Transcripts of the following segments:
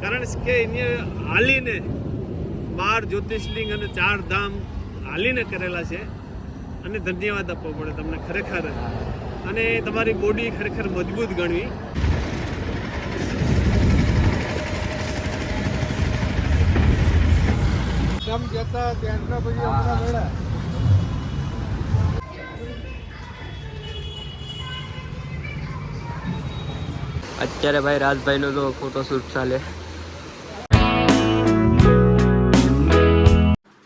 કારણ કે એને હાલીને 12 જ્યોતિર્લિંગ અને 4 ધામ હાલીને કરેલા છે અને ધન્યવાદ આપવો પડે તમને ખરેખર અને તમારી બોડી ખરેખર મજબૂત ગણવી. કેમ કહેતા ત્યાંના પછી હમણાં મળ્યા. અત્યારે ભાઈ રાજભાઈનો તો ફોટોશૂટ ચાલે.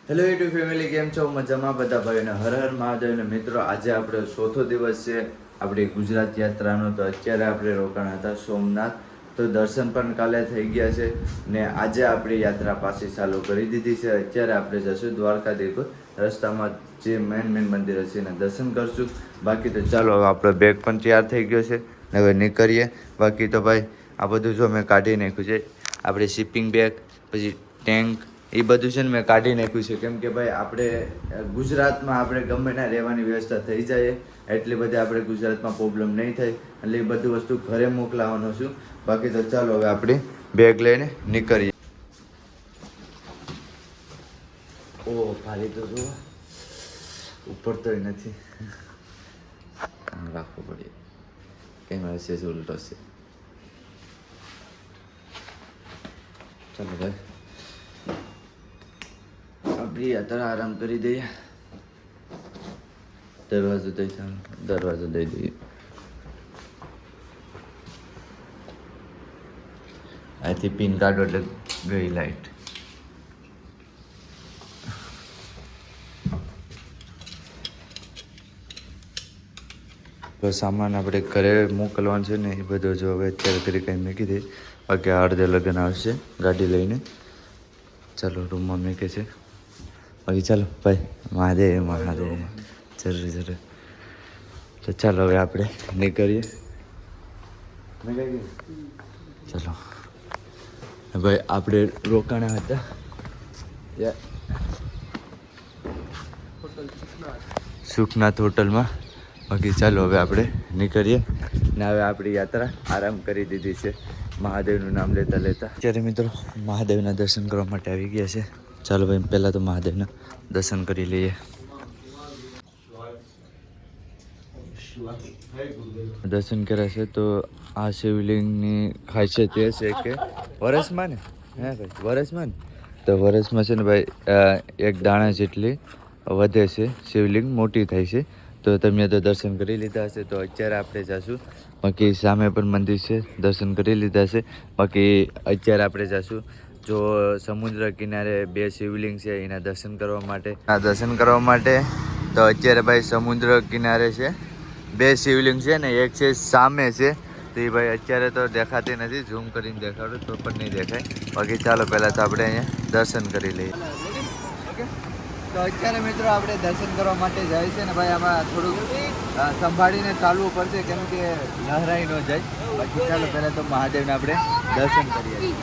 હેલો યુટ્યુબ ફેમિલી, કેમ છો? મજામાં બધા ભાઈઓને હર હર મહાદેવને મિત્રો. આજે આપણે ચોથો દિવસ છે આપણી ગુજરાત યાત્રાનો. તો અત્યારે આપણે રોકાણ હતા સોમનાથ. તો દર્શન પણ કાલે થઈ ગયા છે ને આજે આપણી યાત્રા પાછી ચાલુ કરી દીધી છે. અત્યારે આપણે જશું દ્વારકાધીશ. રસ્તામાં જે મેન મંદિર હશે એના દર્શન કરશું. બાકી તો ચાલો, હવે આપણો બેગ પણ તૈયાર થઈ ગયો છે ને હવે નીકળીએ. બાકી તો ભાઈ આ બધું જો મેં કાઢી નાખ્યું છે. આપણે શિપિંગ બેગ પછી ટેન્ક એ બધું છે ને મેં કાઢી નાખ્યું છે. કેમ કે ભાઈ આપણે ગુજરાતમાં આપણે ગમે ત્યાં રહેવાની વ્યવસ્થા થઈ જાય એટલી બધી આપણે ગુજરાતમાં પ્રોબ્લેમ નહીં થાય એટલે એ બધી વસ્તુ ઘરે મોકલાવાનો છું. બાકી તો ચાલો હવે આપણે બેગ લઈને નીકળીએ. ઓ ભારી તો જુઓ, ઉપર તો નથી રાખવું પડે. કેમેરા છે ઉલટો છે. ચાલો ભાઈ આપણી યાત્રા આરામ કરી દઈએ. દરવાજો દઈ દઈએ. અહીંથી પિન કાર્ડ એટલે ગઈ લાઈટ. સામાન આપણે ઘરે મોકલવાનું છે ને એ બધો જો હવે અત્યારે કરી કંઈ મૂકી દે. બાકી અડધે લગ્ન આવશે ગાડી લઈને. ચાલો રૂમમાં મૂકે છે. બાકી ચાલો ભાઈ, મહાદેવ જરૂર. તો ચાલો હવે આપણે નીકળીએ. ચાલો ભાઈ, આપણે રોકાણા હતા સુખનાથ હોટલમાં. બાકી ચાલો હવે આપણે નીકળીએ ને હવે આપણી યાત્રા આરામ કરી દીધી છે મહાદેવનું નામ લેતા લેતા. અત્યારે મિત્રો મહાદેવના દર્શન કરવા માટે આવી ગયા છે. ચાલો ભાઈ, પહેલાં તો મહાદેવના દર્શન કરી લઈએ. દર્શન કર્યા છે તો આ શિવલિંગની ખાસિયત એ છે કે વરસમાં ને વરસમાં તો વરસમાં છે ને ભાઈ એક દાણા જેટલી વધે છે, શિવલિંગ મોટી થાય છે. તો તમે તો દર્શન કરી લીધા હશે. તો અત્યારે આપણે જઈશું. બાકી સામે પણ મંદિર છે, દર્શન કરી લીધા છે. બાકી અત્યારે આપણે જઈશું જો સમુદ્ર કિનારે 2 શિવલિંગ છે એના દર્શન કરવા માટે. તો અત્યારે ભાઈ સમુદ્ર કિનારે છે 2 શિવલિંગ છે ને એક છે સામે છે. તો એ ભાઈ અત્યારે તો દેખાતી નથી, ઝૂમ કરીને દેખાડું તો પણ નહીં દેખાય. બાકી ચાલો પહેલાં તો આપણે અહીંયા દર્શન કરી લઈએ. તો અત્યારે મિત્રો આપણે દર્શન કરવા માટે જાય છે ને ભાઈ આમાં થોડુંક સંભાળીને ચાલવું પડશે કેમ કે લહેરાઈ ન જાય. બાકી ચાલો પહેલાં તો મહાદેવને આપણે દર્શન કરીએ.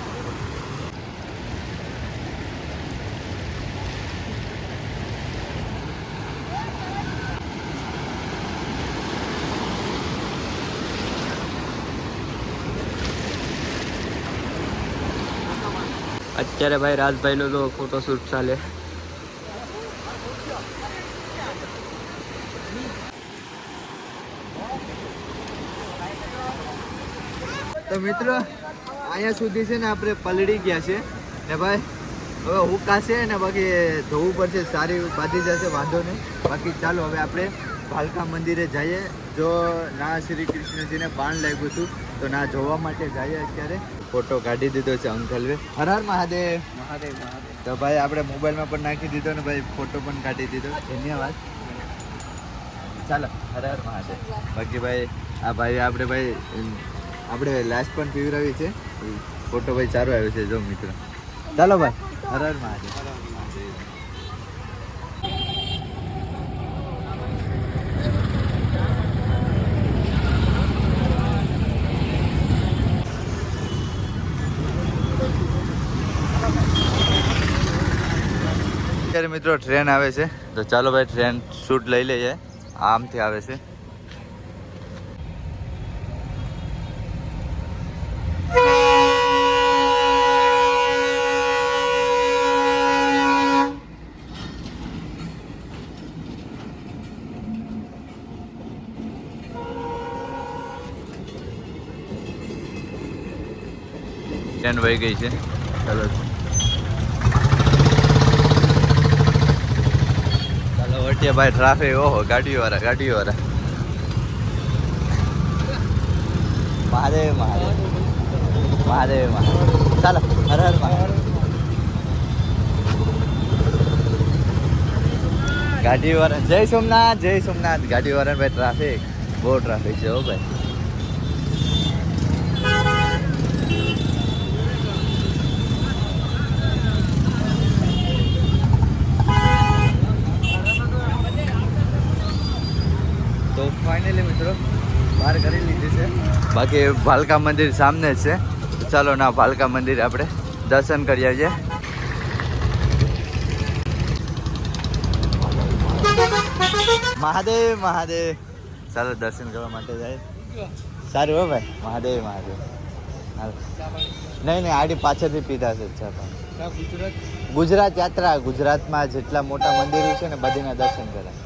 અત્યારે ભાઈ રાજભાઈનો તો ફોટોશૂટ ચાલે. તો મિત્રો અહીંયા સુધી છે ને આપણે પલળી ગયા છે ને ભાઈ હવે હુકાશે ને બાકી ધોવું પડશે. સારી બાંધી જશે, વાંધો નહીં. બાકી ચાલો હવે આપણે ભાલકા મંદિરે જઈએ. જો ના શ્રી કૃષ્ણજીને બાણ લાગ્યું હતું તો ના જોવા માટે જઈએ. અત્યારે ફોટો કાઢી દીધો છે અંકલવે. હર હર મહાદેવ. તો ભાઈ આપણે મોબાઈલમાં પણ નાખી દીધો ને ભાઈ ફોટો પણ કાઢી દીધો. ધન્યવાદ. ચાલો હર હર મહાદેવ. બાકી ભાઈ આ ભાઈ આપણે લાસ્ટ પણ પીવરાવી છે. ફોટો ભાઈ સારો આવ્યો છે જો મિત્રો. ચાલો ભાઈ હર હર મહાદેવ. અત્યારે મિત્રો ટ્રેન આવે છે તો ચાલો ભાઈ ટ્રેન શૂટ લઈ લઈએ. આમથી આવે છે. ટ્રેન વહી ગઈ છે. ચાલો ચાલો વટીયા ભાઈ ટ્રાફિક. ઓહો ગાડીઓવાળા મહાદેવ મહાદેવ ચાલો હર હર મહાદેવ. ગાડીવાળા જય સોમનાથ ગાડીવાળા ભાઈ ટ્રાફિક બહુ ટ્રાફિક છે હો ભાઈ. તો ફાઇનલી મિત્રો બહાર કરી લીધી છે. બાકી ભાલકા મંદિર સામને જ છે. ચાલો ના ભાલકા મંદિર આપણે દર્શન કરી આવીએ. મહાદેવ ચાલો દર્શન કરવા માટે જાય. સારું હો ભાઈ. મહાદેવ હાલ. નહીં આડી પાછળથી પીધા છે. ગુજરાત યાત્રા. ગુજરાતમાં જેટલા મોટા મંદિરો છે ને બધીના દર્શન કર્યા.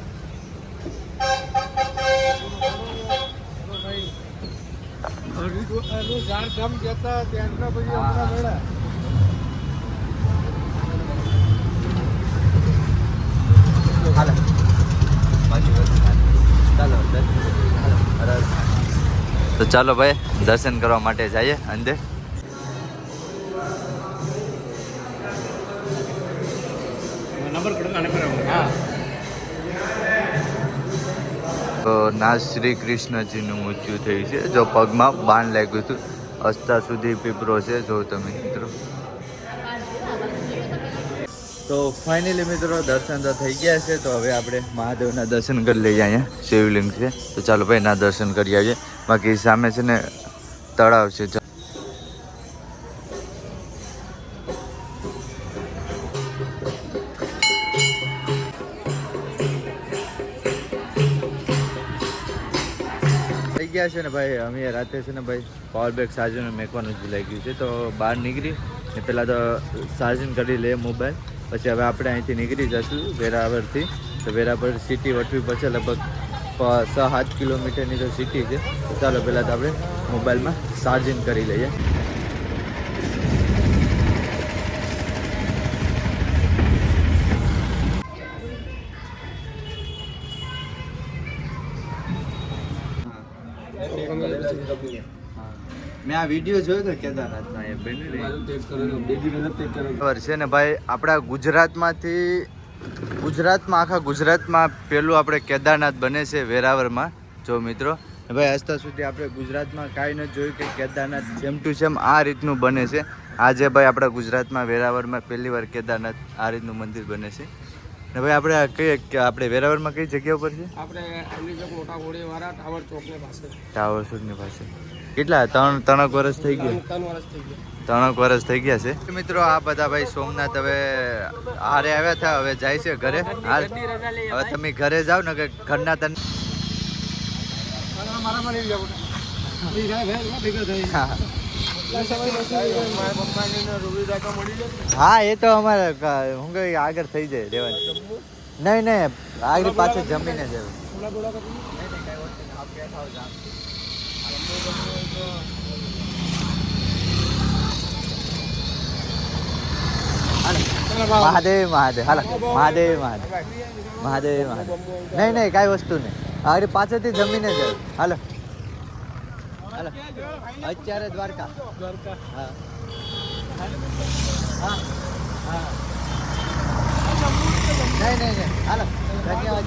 ધામ જતા ત્યાંના પછી હમણાં મળ્યા. તો ચાલો ભાઈ દર્શન કરવા માટે જઈએ અંદર. તો ના શ્રી કૃષ્ણજીનું મૃત્યુ થયું છે. જો પગમાં બાણ લાગ્યું હતું. અસ્તા સુધી પીપરો છે જો તમે મિત્રો. તો ફાઇનલી મિત્રો દર્શન તો થઈ ગયા છે. તો હવે આપણે મહાદેવના દર્શન કરી લઈએ. અહીંયા શિવલિંગ છે તો ચાલો ભાઈ ના દર્શન કરી આવીએ. બાકી સામે છે ને તળાવ છે. થઈ ગયા છે ને ભાઈ. અમે રાતે છે ને ભાઈ પાવર બેંક ચાર્જરને મેકવાનું જ ભૂલાઈ ગયું છે. તો બહાર નીકળી ને પહેલાં તો ચાર્જિંગ કરી લઈએ મોબાઈલ. પછી હવે આપણે અહીંથી નીકળી જશું વેરાવળથી. તો વેરાવળ સિટી વટવી પછી લગભગ 6-7 કિલોમીટરની તો સિટી છે. તો ચાલો પહેલાં તો આપણે મોબાઈલમાં ચાર્જિંગ કરી લઈએ. મેં આ વિડીયો જોયો હતો કેદારનાથનો. છે ને ભાઈ આપણા ગુજરાતમાં આખા ગુજરાતમાં પેલું આપણે કેદારનાથ બને છે વેરાવળમાં. જો મિત્રો ભાઈ હજુ સુધી આપણે ગુજરાતમાં કાંઈ નથી જોયું કે કેદારનાથ સેમ ટુ સેમ આ રીતનું બને છે. આજે ભાઈ આપણા ગુજરાતમાં વેરાવળમાં પહેલી વાર કેદારનાથ આ રીતનું મંદિર બને છે. ને ભાઈ આપણે વેરાવળમાં કઈ જગ્યા ઉપર છે? આપણે મોટા ઘોડીવાળા ટાવર ચોકની પાસે. ટાવર ચોકની પાસે. કેટલા 3 વર્ષ થઈ ગયા? 3 વર્ષ થઈ ગયા છે. મિત્રો આ બધા ભાઈ સોમનાથ હવે હારે આવ્યા હતા. હવે જાય છે ઘરે. હવે તમે ઘરે જાઓ ને કે ઘરના તને હા એ તો અમારે હું કઈ આગળ થઈ જાય રેવાની. નહીં આગળ પાછળ જમીને જવું. મહાદેવ હાલો. મહાદેવ નહીં કાંઈ વસ્તુ નહીં. આગળ પાછળથી જમીને જવું. હાલો અત્યારે દ્વારકા. હા નહીં હાલો ધન્યવાદ.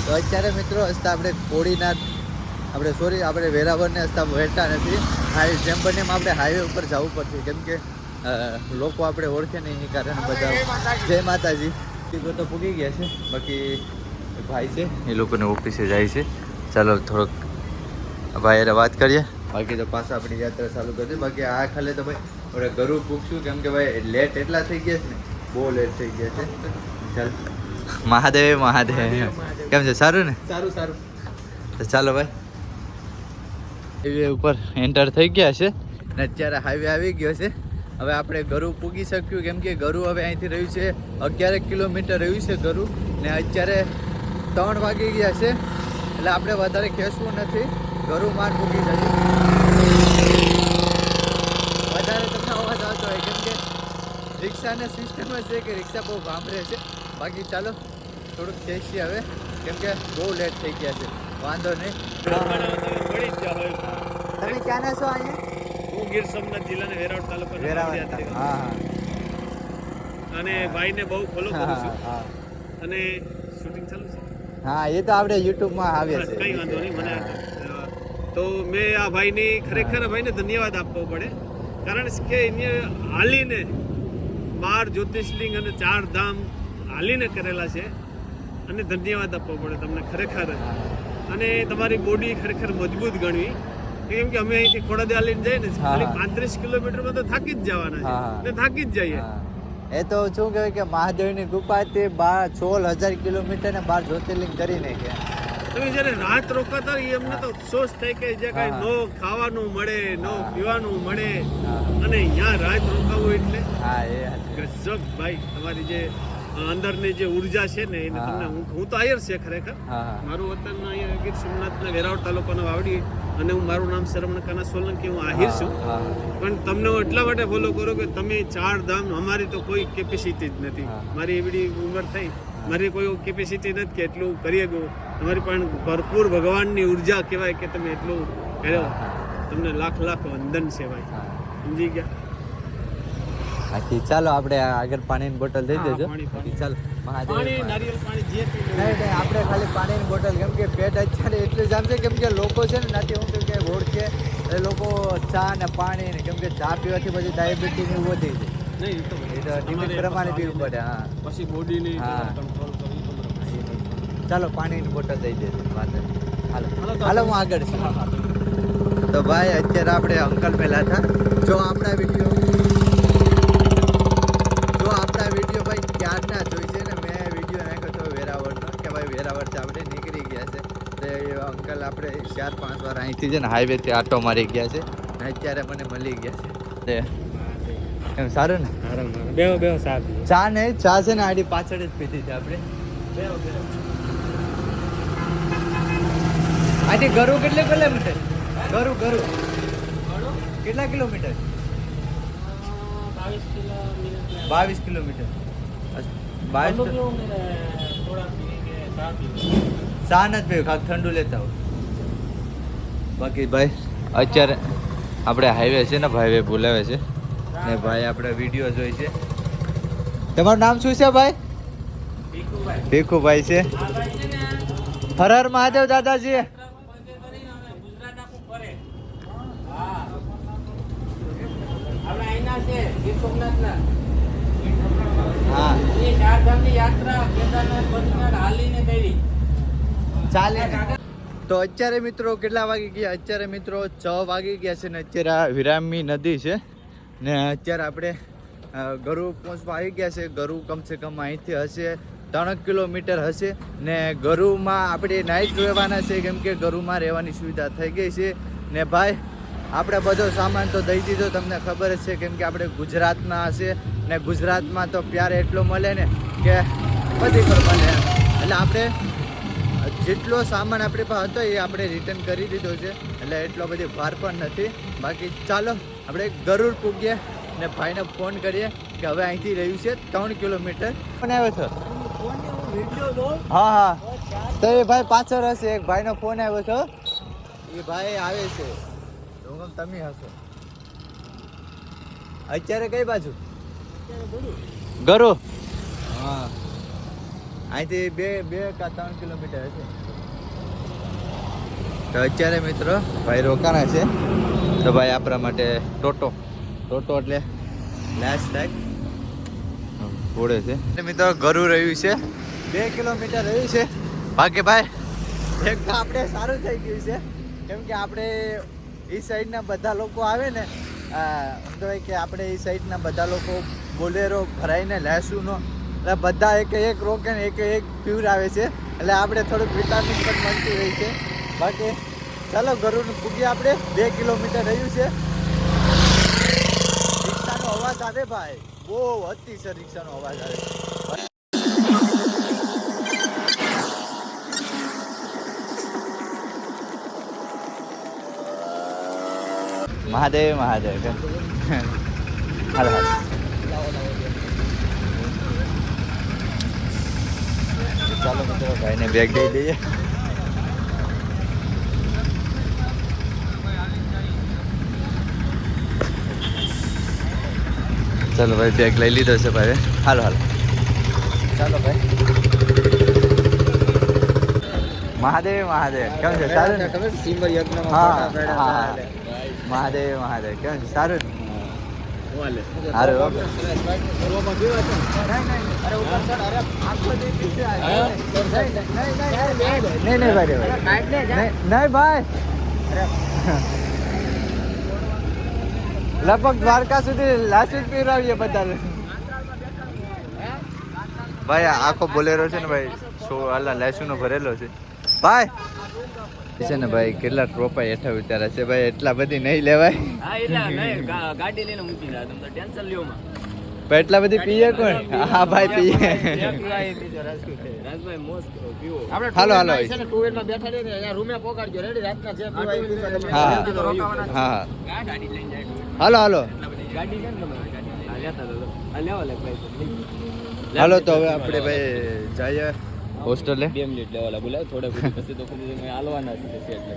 તો અત્યારે મિત્રો હસતા આપણે કોડીનાથ આપણે વેરાવળને હસતા વહેતા નથી. જેમ બને એમ આપણે હાઈવે ઉપર જવું પડશે. કેમ કે લોકો આપણે ઓળખે નહીં એની કારણે બધા. જય માતાજી. તો પૂગી ગયા છે. બાકી ભાઈ છે એ લોકોને ઓફિસે જાય છે. ચાલો થોડોક ભાઈ વાત કરીએ. બાકી તો પાછા આપણી યાત્રા ચાલુ કરી. બાકી આ ખાલે તો ભાઈ આપણે ઘરું પૂછશું. કેમ કે ભાઈ લેટ એટલા થઈ ગયા છે ને, બહુ લેટ થઈ ગયા છે. ચાલ મહાદેવ કેમ છે? સારું ને? સારું. તો ચાલો ભાઈ હાઈવે ઉપર એન્ટર થઈ ગયા છે ને અત્યારે હાઈવે આવી ગયો છે. હવે આપણે ઘરું પૂગી શક્યું. કેમ કે ઘરું હવે અહીંથી રહ્યું છે 11 કિલોમીટર રહ્યું છે ઘરું. ને અત્યારે 3 વાગી ગયા છે. એટલે આપણે વધારે ખેંચવું નથી. ઘરું માંડ પૂગી જશે. વધારે તમને અવાજ આવતો હોય કેમ કે રિક્ષાને સિસ્ટમ જ છે કે રિક્ષા બહુ ભાંભરે છે. બાકી ચાલો થોડુંક ખેંચીએ હવે કેમ કે બહુ લેટ થઈ ગયા છે. વાંધો નહીં. મળી જ જાવ. તમે ક્યાંના છો અહીંયા? હું ગીર સોમનાથ જિલ્લાના વેરાવળ તાલુકાનો વેરાવળ. યાત્રી છું. હા અને ભાઈને બહુ ફોલો કરું હા છું હા અને શૂટિંગ ચાલુ છે. હા એ તો આપણે યુટ્યુબમાં આવે બસ છે. કંઈ વાંધો નહીં મને તો મેં આ ભાઈની ખરેખર ભાઈને ધન્યવાદ આપવો પડે કારણ કે એને હાલીને 12 જ્યોતિર્લિંગ અને 4 ધામ હાલીને કરેલા છે અને ધન્યવાદ આપવો પડે તમને ખરેખર. અને તમારી બોડી ખરેખર મજબૂત ગણવી કેમ કે અમે અહીંથી ખોડાદે હાલીને જઈએ ને ખાલી 35 કિલોમીટરમાં તો થાકી જ જવાના છે ને થાકી જ જઈએ. એ તો શું કહેવાય કે મહાદેવની ગુફાથી 16,000 કિલોમીટર ને 12 જ્યોતિર્લિંગ કરી નાખ્યા. તમે જ્યારે રાત રોકાતા એ અમને તો અફસોસ થાય કે જે કાંઈ નો ખાવાનું મળે નો પીવાનું મળે અને અહીંયા રાત રોકાવું એટલે હા એ ગજબ ભાઈ તમારી જે અંદરની જે ઉર્જા છે ને એને તમને હું તો આયર છે ખરેખર. મારું વતન અહીંયા ગીર સોમનાથના વેરાવળ તાલુકાનો વાવડી અને મારું નામ શરવણ કાના સોલંકી હું આહિર છું. પણ તમને હું એટલા માટે ફોલો કરું કે તમે 4 ધામ અમારી તો કોઈ કેપેસિટી જ નથી. મારી એવડી ઉંમર થઈ મારી કોઈ કેપેસિટી નથી કે એટલું કરીએ ગયું. તમારી પણ ભરપૂર ભગવાનની ઉર્જા કહેવાય કે તમે એટલું કર્યો. તમને લાખ લાખ વંદન છે ભાઈ. સમજી ગયા? બાકી ચાલો આપણે આગળ પાણીની બોટલ દઈ દેજો. ચાલો પાણી નારિયેળ પાણી જે પી લો. નહીં આપણે ખાલી પાણીની બોટલ કેમ કે પેટ અત્યારે એટલું જામ છે કેમ કે લોકો છે ને નથી હું કે ઓળખે એ લોકો ચા ને પાણી ને કેમ કે ચા પીવાથી પછી ડાયાબિટીસ ને વધી જાય. નહીં તો એ તો લિમિટ પ્રમાણે પીવું પડે. હા પછી બોડીની હા. કંટ્રોલ કરવી તમારે. ચાલો પાણીની બોટલ દઈ દેજો. વાત હાલો હું આગળ છું. તો ભાઈ અત્યારે આપણે અંકલ મેલા હતા. જો આપણા વિડીયો ભાઈ ક્યારના જોઈ છે ને મેં વિડીયો નાખ્યો હતો વેરાવળનો કે ભાઈ વેરાવળથી આપણે નીકળી ગયા છે તો એ અંકલ આપણે 4-5 વાર અહીંથી છે ને હાઈવેથી આટો મારી ગયા છે ને અત્યારે મને મળી ગયા છે. એમ સારું ને? બે સાહેબ ચા ને ચા છે ને આડી પાછળ જ પીધી છે આપણે. આથી ઘરું કેટલા કિલોમીટર? ઘરું કેટલા કિલોમીટર? 22 કિલોમીટર. 22 ચા નથી પીવું ખાલી ઠંડુ લેતા હોય. બાકી ભાઈ અત્યારે આપણે હાઈવે છે ને ભાઈ બોલાવે છે ને ભાઈ આપણે વિડીયો જોઈ છે. તમારું નામ શું છે ભાઈ? ભીખુભાઈ છે. હર હર મહાદેવ દાદાજી. હા ચાલે. તો અત્યારે મિત્રો કેટલા વાગી ગયા? અત્યારે મિત્રો 6 વાગી ગયા છે ને અત્યારે આ વિરામી નદી છે ને અત્યારે આપણે ગરુ પહોંચવા આવી ગયા છે. ગરુ કમસે કમ અહીંથી હશે 3 કિલોમીટર હશે ને ગરુમાં આપણે નાઈટ રહેવાના છે કેમ કે ગરુમાં રહેવાની સુવિધા થઈ ગઈ છે ને ભાઈ આપણે બધો સામાન તો દઈ દીધો. તમને ખબર જ છે કેમ કે આપણે ગુજરાતના હશે ને ગુજરાતમાં તો પ્યાર એટલો મળે ને કે બધી પર મળે એટલે આપણે જેટલો સામાન આપણી પાસે હતો એ આપણે રિટર્ન કરી દીધો છે એટલે એટલો બધી ભાર પણ નથી. બાકી ચાલો આપણે ગરુડ પૂગીએ ને ભાઈને ફોન કરીએ કે હવે અહીંથી રહ્યું છે 3 કિલોમીટર. ફોન આવ્યો હતો? હા તો એ ભાઈ પાછળ હશે. એક ભાઈનો ફોન આવ્યો હતો. એ ભાઈ આવે છે તો તમે હશો. અત્યારે કઈ બાજુ? ગરુ. હા અહીંથી બે કા 3 કિલોમીટર હશે. તો અત્યારે મિત્રો ભાઈ રોકાણા છે તો ભાઈ આપણા માટે ટોટો એટલે લાસ્ટ ટાઈમ ઘોડે છે મિત્રો. ગરુ રહ્યું છે 2 કિલોમીટર રહ્યું છે. બાકી ભાઈ એક તો આપણે સારું થઈ ગયું છે કેમ કે આપણે એ સાઈડના બધા લોકો આવે ને કહેવાય કે આપણે એ સાઈડના બધા લોકો બોલેરો ભરાઈને લેસુનો એટલે બધા એક રોકે ને એક પીવરાવે છે એટલે આપણે થોડુંક વિટામિન પણ મળતી હોય છે. બાકી ચાલો ગરુડનું પૂગીએ આપણે. 2 કિલોમીટર રહ્યું છે. રિક્ષાનો અવાજ આવે ભાઈ બહુ અતિશય રિક્ષાનો અવાજ આવે. મહાદેવ મહાદેવ હાલ હાલ ચાલો મિત્રો ભાઈને બેગ દઈ દઈએ ચાલો ભાઈ બેગ લઈ લીધો છે ભાઈ હાલો હાલો ચાલો ભાઈ મહાદેવ મહાદેવ કેમ છે સારું ને હા હા મહાદેવ મહાદેવ કેમ છે સારું ને સારું નહીં નહીં ભાઈ નહીં ભાઈ લગભગ દ્વારકા સુધી લાસી જ પીવડાવીએ બધા ભાઈ આખો બોલેરો છે ને ભાઈ લાસુનો ભરેલો છે ભાઈ છે ને ભાઈ કેટલા ટ્રોપા હેઠા ઉતારા છે ભાઈ એટલા બધી નહીં લેવાય ગાડી લઈને મૂકી દે તમે ટેન્શન લ્યો માં પણ એટલા બધી પીએ કોણ હા ભાઈ પીએ રાજભાઈ મોસ્ટ પીવો હાલો હાલો છે ને ટુ વ્હીલમાં બેઠા રહીને અહીંયા રૂમે પોકાડજો રેડી રાતના જે પીવા એ પીવા તમે. હા હા ગાડી લઈને જાય હાલો હાલો ગાડી છે ને તમારી ગાડી આ લેતા દો આ લેવા લે ભાઈ હાલો તો હવે આપણે ભાઈ જઈએ હોસ્ટેલે 2 મિનિટ લેવાલા બોલાવ થોડા પછી તો ખુદ હાલવાના જ છે એટલે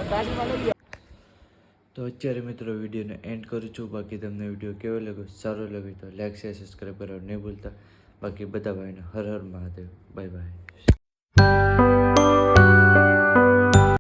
ગાડીમાં લઈ તો અત્યારે મિત્રો વિડીયોને એન્ડ કરું છું બાકી તમને વિડીયો કેવો લાગ્યો સારો લાગ્યો તો લાઈક શેર સબસ્ક્રાઈબ કરવાનું નહીં ભૂલતા બાકી બધા ભાઈને હર હર મહાદેવ બાય બાય